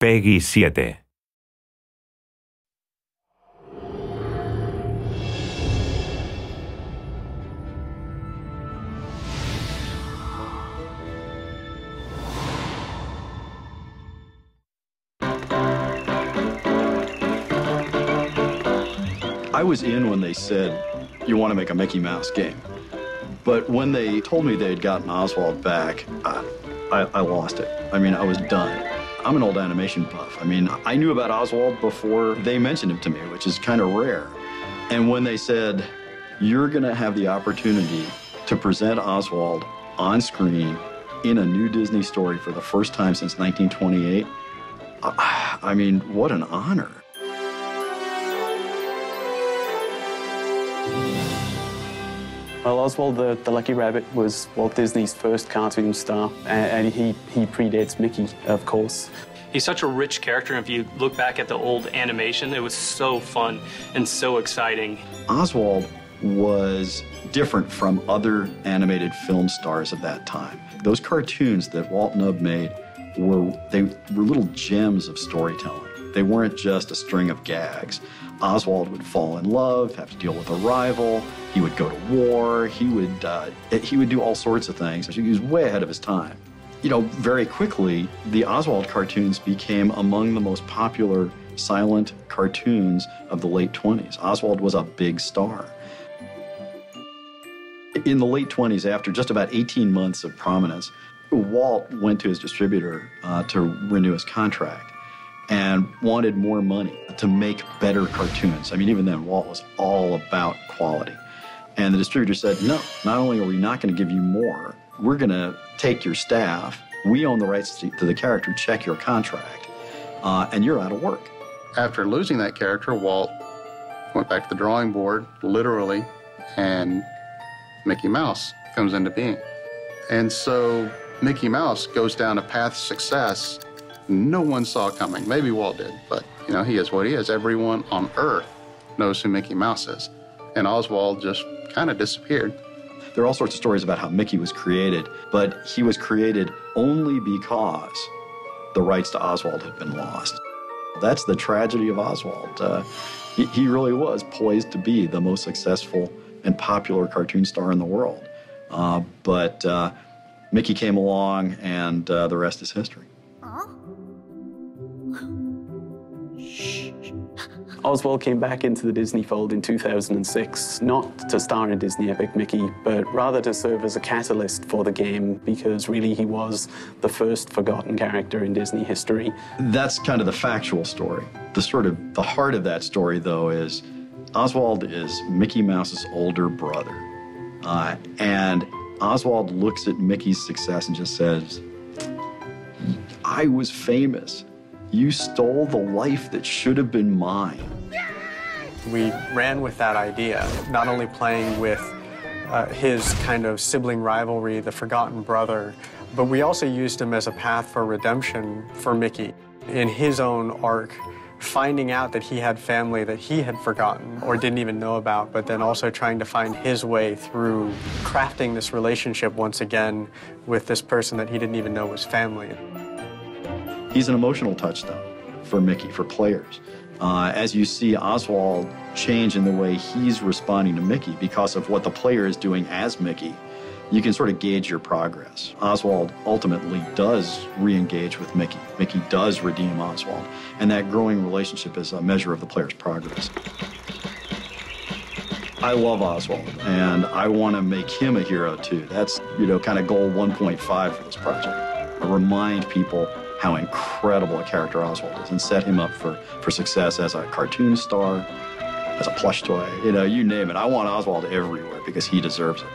Peggy 7. I was in when they said, you want to make a Mickey Mouse game. But when they told me they'd gotten Oswald back, I lost it. I mean, I was done. I'm an old animation buff. I mean, I knew about Oswald before they mentioned him to me, which is kind of rare. And when they said, you're going to have the opportunity to present Oswald on screen in a new Disney story for the first time since 1928, I mean, what an honor. Well, Oswald the Lucky Rabbit was Walt Disney's first cartoon star, and he predates Mickey, of course. He's such a rich character, and if you look back at the old animation, it was so fun and so exciting. Oswald was different from other animated film stars of that time. Those cartoons that Walt Nub made were little gems of storytelling. They weren't just a string of gags. Oswald would fall in love, have to deal with a rival. He would go to war. He would do all sorts of things. He was way ahead of his time. You know, very quickly, the Oswald cartoons became among the most popular silent cartoons of the late 20s. Oswald was a big star. In the late 20s, after just about 18 months of prominence, Walt went to his distributor to renew his contract and wanted more money to make better cartoons. I mean, even then, Walt was all about quality. And the distributor said, no, not only are we not going to give you more, we're going to take your staff, we own the rights to the character, check your contract, and you're out of work. After losing that character, Walt went back to the drawing board, literally, and Mickey Mouse comes into being. And so Mickey Mouse goes down a path of success no one saw coming. Maybe Walt did, but you know, he is what he is. Everyone on Earth knows who Mickey Mouse is. And Oswald just kind of disappeared. There are all sorts of stories about how Mickey was created, but he was created only because the rights to Oswald had been lost. That's the tragedy of Oswald. He really was poised to be the most successful and popular cartoon star in the world. But Mickey came along, and the rest is history. Oswald came back into the Disney fold in 2006, not to star in Disney Epic Mickey, but rather to serve as a catalyst for the game, because really he was the first forgotten character in Disney history. That's kind of the factual story. The heart of that story, though, is Oswald is Mickey Mouse's older brother. And Oswald looks at Mickey's success and just says, I was famous. You stole the life that should have been mine. We ran with that idea, not only playing with his kind of sibling rivalry, the forgotten brother, but we also used him as a path for redemption for Mickey in his own arc, finding out that he had family that he had forgotten or didn't even know about, but then also trying to find his way through crafting this relationship once again with this person that he didn't even know was family. He's an emotional touchstone for Mickey, for players. As you see Oswald change in the way he's responding to Mickey because of what the player is doing as Mickey, you can sort of gauge your progress. Oswald ultimately does re-engage with Mickey. Mickey does redeem Oswald. And that growing relationship is a measure of the player's progress. I love Oswald, and I want to make him a hero too. That's, you know, kind of goal 1.5 for this project. I remind people how incredible a character Oswald is and set him up for success as a cartoon star, as a plush toy, you know, you name it. I want Oswald everywhere because he deserves it.